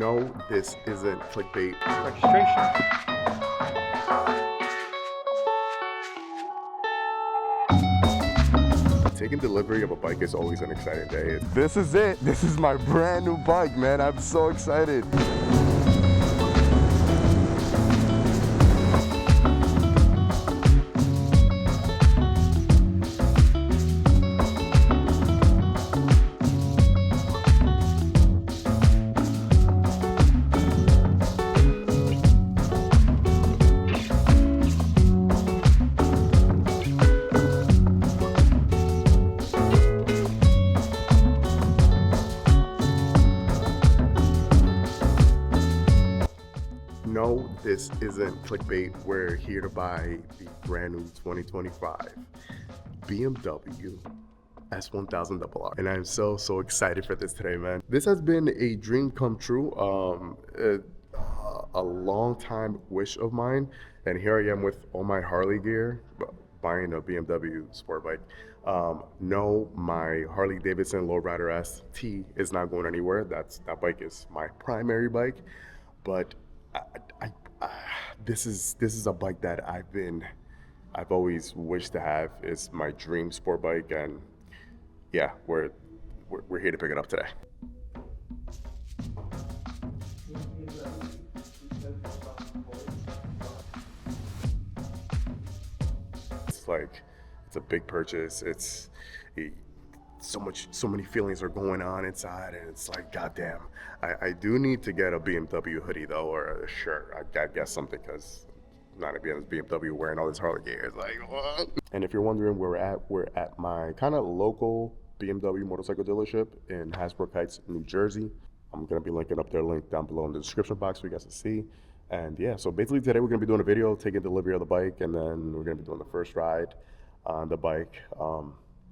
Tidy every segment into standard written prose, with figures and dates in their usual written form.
No, this isn't clickbait. Registration. Taking delivery of a bike is always an exciting day. This is it. This is my brand new bike, man. I'm so excited. No, this isn't clickbait. We're here to buy the brand new 2025 BMW S1000RR. And I'm so excited for this today, man. This has been a dream come true, a long time wish of mine. And here I am with all my Harley gear, buying a BMW sport bike. No, my Harley Davidson Lowrider ST is not going anywhere. That bike is my primary bike, but this is a bike that I've always wished to have. It's my dream sport bike, and yeah, we're here to pick it up today. It's a big purchase. So many feelings are going on inside, and it's like, goddamn, I do need to get a BMW hoodie though, or a shirt. I gotta get something, because not a BMW wearing all this Harley gear. It's like, what? And if you're wondering where we're at my kind of local BMW motorcycle dealership in Hasbrook Heights, New Jersey. I'm gonna be linking up their link down below in the description box for you guys to see. And yeah, so basically today we're gonna be doing a video taking delivery of the bike, and then we're gonna be doing the first ride on the bike.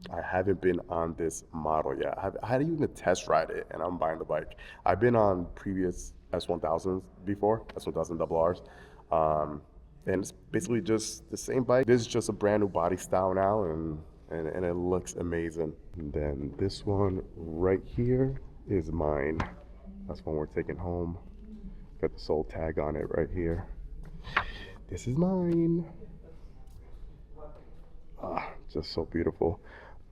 I haven't been on this model yet. I hadn't even test ride it, and I'm buying the bike. I've been on previous S1000s before, S1000RRs, and it's basically just the same bike. This is just a brand new body style now, and it looks amazing. And then this one right here is mine. That's one we're taking home. Got the sold tag on it right here. This is mine. Just so beautiful.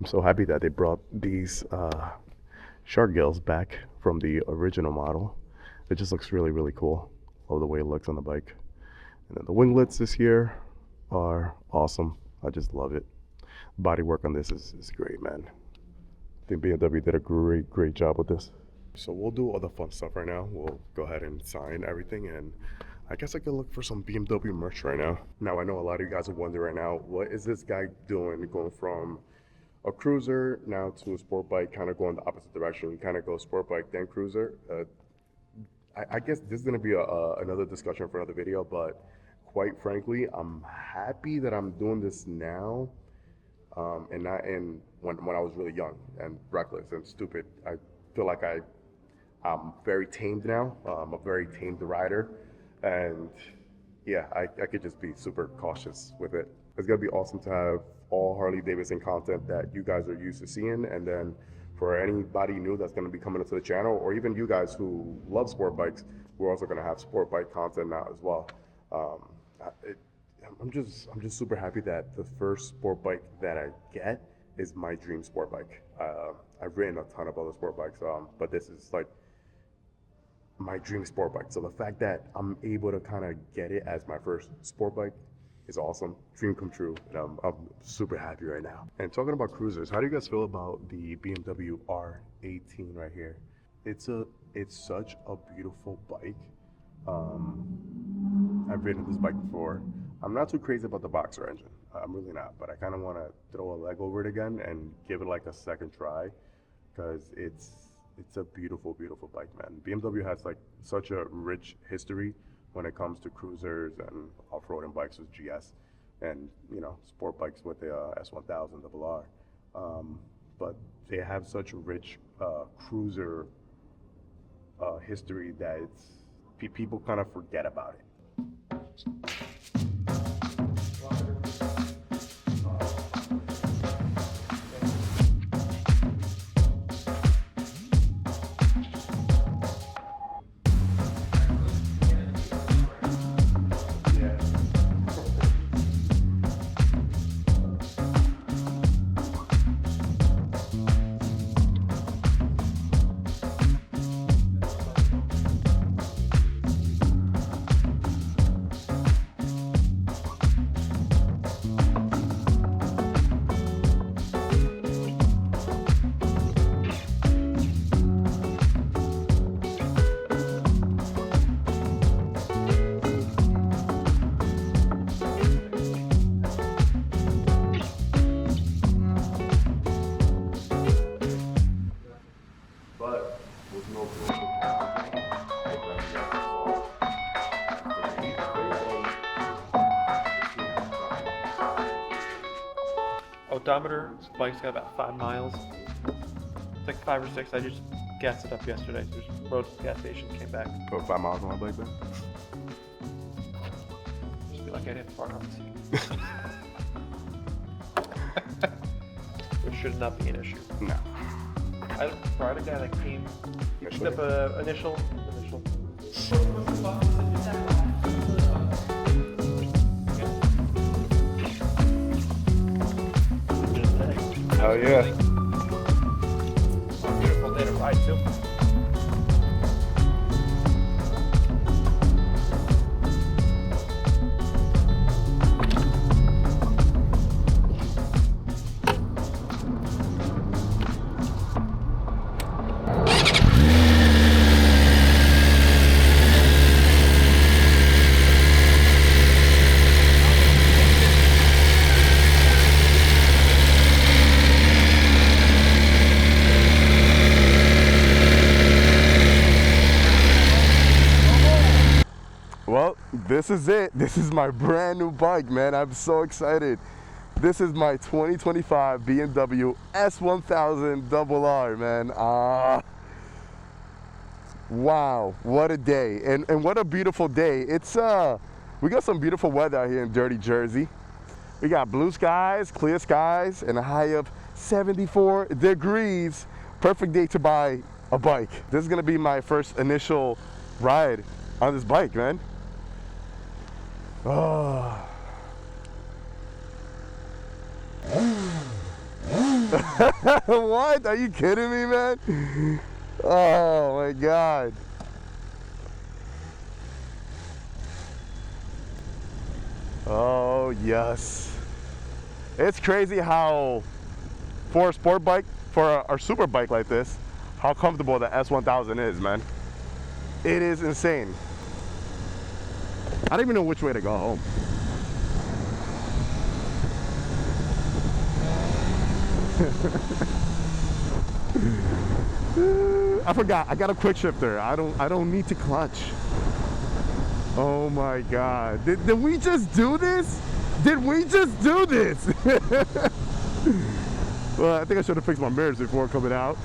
I'm so happy that they brought these shark gills back from the original model. It just looks really cool. Love the way it looks on the bike. And then the winglets this year are awesome. I just love it. Body work on this is great, man. I think BMW did a great job with this. So we'll do all the fun stuff right now. We'll go ahead and sign everything, and I guess I could look for some BMW merch right now. Now, I know a lot of you guys are wondering right now, what is this guy doing going from a cruiser now to a sport bike, kind of going the opposite direction? You kind of go sport bike, then cruiser. I guess this is going to be another discussion for another video, but quite frankly, I'm happy that I'm doing this now, and not when I was really young and reckless and stupid. I feel like I'm very tamed now. I'm a very tamed rider, and yeah, I could just be super cautious with it. It's gonna be awesome to have all Harley Davidson content that you guys are used to seeing, and then for anybody new that's gonna be coming into the channel, or even you guys who love sport bikes, we're also gonna have sport bike content now as well. I'm just super happy that the first sport bike that I get is my dream sport bike. I've ridden a ton of other sport bikes, but this is like my dream sport bike. So the fact that I'm able to kind of get it as my first sport bike is awesome. Dream come true, and I'm super happy right now. And talking about cruisers, how do you guys feel about the BMW R18 right here? It's such a beautiful bike. I've ridden this bike before. I'm not too crazy about the boxer engine. I'm really not, but I kind of want to throw a leg over it again and give it like a second try, because it's a beautiful bike, man. BMW has like such a rich history when it comes to cruisers and off-roading bikes with GS, and sport bikes with the S1000RR. But they have such a rich cruiser history that people kind of forget about it. odometer. This bike's got about 5 miles. It's like 5 or 6. I just gassed it up yesterday. So just rode to the gas station, came back. Put 5 miles on my bike then? Just feel like I didn't fart on the seat. Which should not be an issue. No. I had a guy that came, picked up an initial. Oh yeah. Beautiful day to ride too. Well, this is it. This is my brand new bike, man. I'm so excited. This is my 2025 BMW S1000RR, man. Wow, what a day. And what a beautiful day. It's we got some beautiful weather out here in dirty Jersey. We got blue skies, clear skies, and a high of 74 degrees. Perfect day to buy a bike. This is gonna be my first initial ride on this bike, man. Oh. What? Are you kidding me, man? Oh my God. Oh yes. It's crazy how for a sport bike, for a super bike like this, how comfortable the S1000 is, man. It is insane. I don't even know which way to go home. I forgot. I got a quick shifter. I don't need to clutch. Oh my God. Did we just do this? Did we just do this? Well, I think I should have fixed my mirrors before coming out.